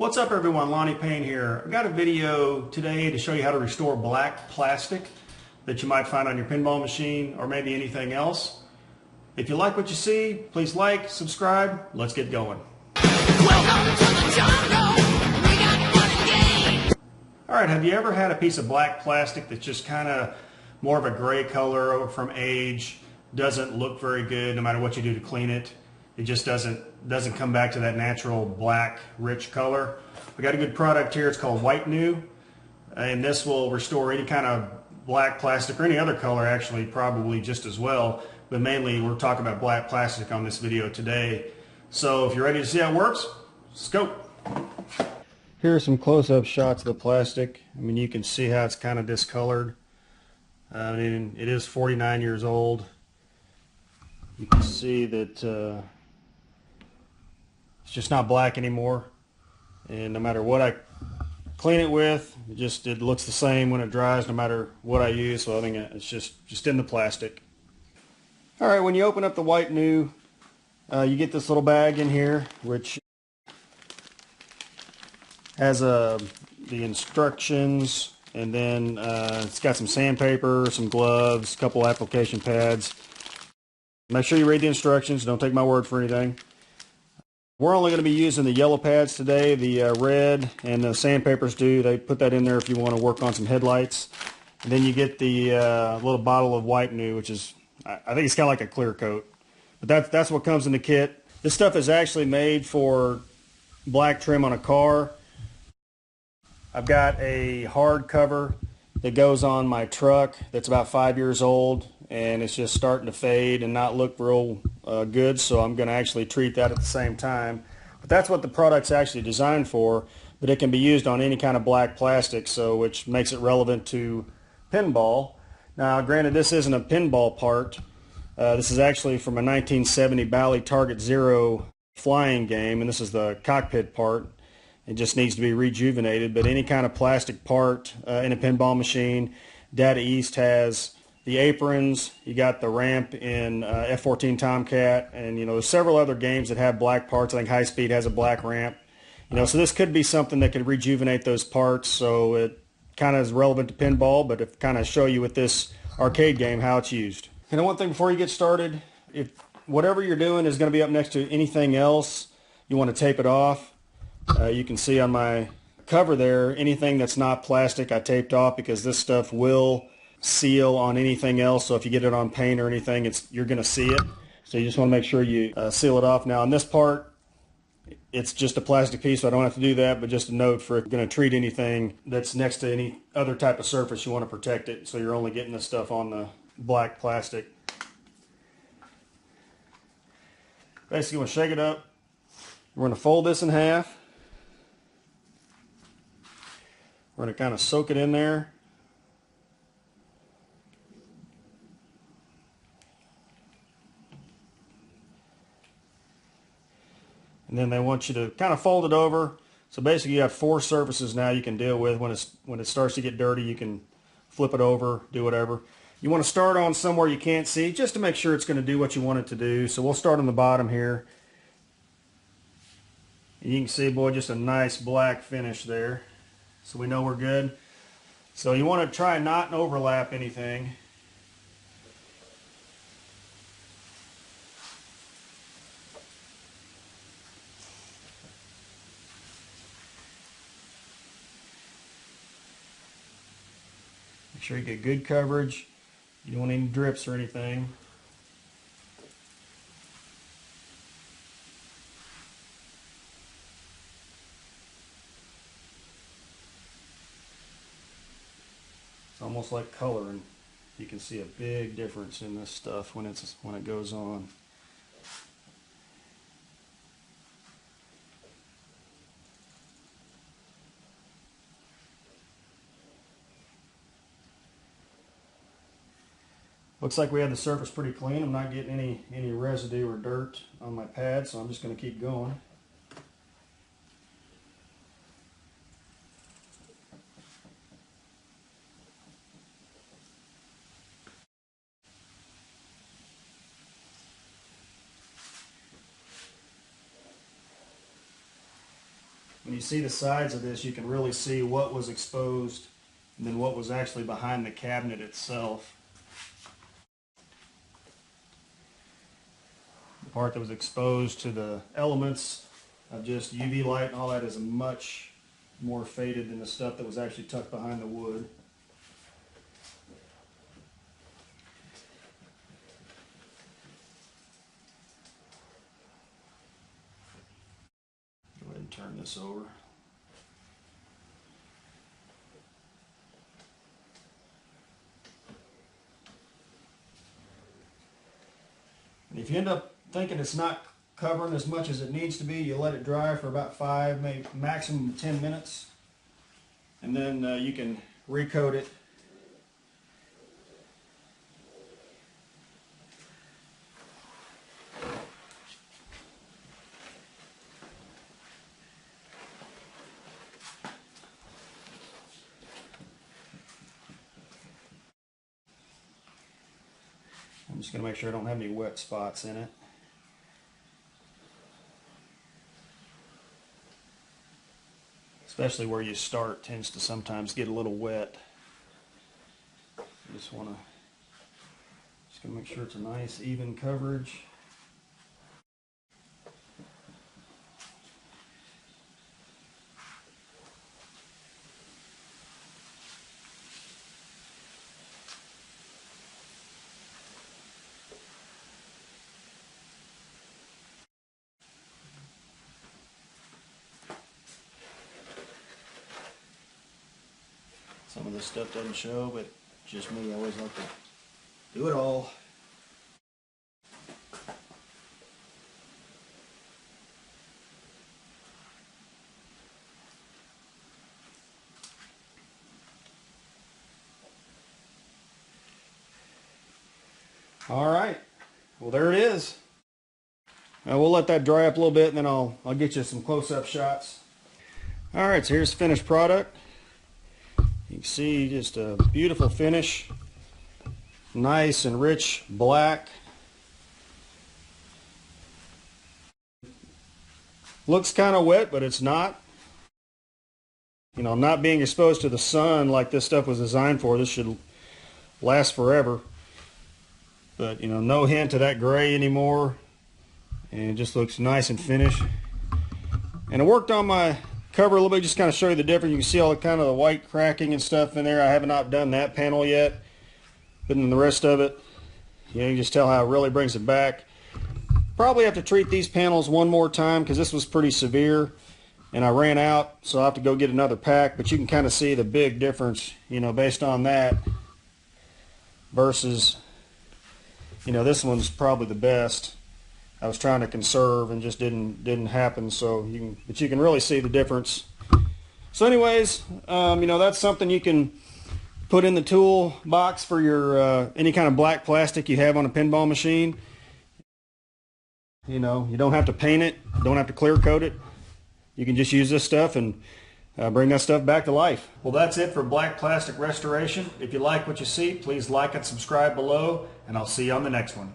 What's up everyone, Lonnie Payne here. I've got a video today to show you how to restore black plastic that you might find on your pinball machine or maybe anything else. If you like what you see, please like, subscribe, let's get going. Welcome to the jungle. We got fun and games. Alright, have you ever had a piece of black plastic that's just kind of more of a gray color from age, doesn't look very good no matter what you do to clean it? It just doesn't come back to that natural black, rich color. We got a good product here. It's called White New, and this will restore any kind of black plastic or any other color, actually, probably just as well. But mainly, we're talking about black plastic on this video today. So if you're ready to see how it works, let's go. Here are some close-up shots of the plastic. I mean, you can see how it's kind of discolored. I mean, it is 49 years old. You can see that it's just not black anymore, and no matter what I clean it with, it looks the same when it dries no matter what I use. So I think it's just in the plastic. Alright, when you open up the White New, you get this little bag in here which has the instructions, and then it's got some sandpaper, some gloves, a couple application pads. Make sure you read the instructions, don't take my word for anything. We're only going to be using the yellow pads today. The red and the sandpapers they put that in there if you want to work on some headlights. And then you get the little bottle of White New, which is, I think it's kind of like a clear coat. But that's what comes in the kit. This stuff is actually made for black trim on a car. I've got a hard cover that goes on my truck that's about 5 years old, and it's just starting to fade and not look real good, so I'm going to actually treat that at the same time. But that's what the product's actually designed for, but it can be used on any kind of black plastic, which makes it relevant to pinball. Now, granted, this isn't a pinball part. This is actually from a 1970 Bally Target Zero flying game, and this is the cockpit part. It just needs to be rejuvenated, but any kind of plastic part in a pinball machine. Data East has the aprons, you got the ramp in F-14 Tomcat, and there's several other games that have black parts. I think High Speed has a black ramp. So this could be something that could rejuvenate those parts, so it kind of is relevant to pinball, but it kind of show you with this arcade game how it's used. And one thing before you get started, if whatever you're doing is going to be up next to anything else, you want to tape it off. You can see on my cover there, anything that's not plastic I taped off because this stuff will seal on anything else. So if you get it on paint or anything, you're going to see it. So you just want to make sure you seal it off. Now on this part, it's just a plastic piece, so I don't have to do that, but just a note for if you're going to treat anything that's next to any other type of surface, you want to protect it, so you're only getting this stuff on the black plastic. Basically, we'll shake it up. We're going to fold this in half. We're going to kind of soak it in there. And then they want you to kind of fold it over. So basically you have 4 surfaces now you can deal with. When it starts to get dirty, you can flip it over, do whatever. You want to start on somewhere you can't see just to make sure it's going to do what you want it to do. So we'll start on the bottom here. And you can see, boy, just a nice black finish there. So we know we're good. So you want to try not to overlap anything. Make sure you get good coverage. You don't want any drips or anything. It's almost like coloring. You can see a big difference in this stuff when it goes on. Looks like we have the surface pretty clean. I'm not getting any residue or dirt on my pad, so I'm just going to keep going. when you see the sides of this, you can really see what was exposed and then what was actually behind the cabinet itself. The part that was exposed to the elements of just UV light and all that is much more faded than the stuff that was actually tucked behind the wood. Go ahead and turn this over. And if you end up thinking it's not covering as much as it needs to be, you let it dry for about 5, maybe maximum 10 minutes. And then you can recoat it. I'm just going to make sure I don't have any wet spots in it. Especially where you start tends to sometimes get a little wet. You just want to make sure it's a nice even coverage. Some of this stuff doesn't show, but just me, I always like to do it all. All right, well there it is. We'll let that dry up a little bit, and then I'll get you some close-up shots. All right, so here's the finished product. You can see just a beautiful finish, nice and rich black. Looks kind of wet, but it's not. You know, not being exposed to the sun like this stuff was designed for, this should last forever. But, you know, no hint of that gray anymore. And it just looks nice and finished. And I worked on my cover a little bit, just kind of show you the difference. You can see all the kind of the white cracking and stuff in there. I have not done that panel yet. But in the rest of it, you can just tell how it really brings it back. Probably have to treat these panels one more time because this was pretty severe. And I ran out, so I'll have to go get another pack. But you can kind of see the big difference, you know, based on that versus, you know, this one's probably the best. I was trying to conserve and just didn't happen. So you can really see the difference. So anyways, you know, that's something you can put in the tool box for your any kind of black plastic you have on a pinball machine. You know, you don't have to paint it, don't have to clear coat it. You can just use this stuff and bring that stuff back to life. Well, that's it for black plastic restoration. If you like what you see, please like and subscribe below, and I'll see you on the next one.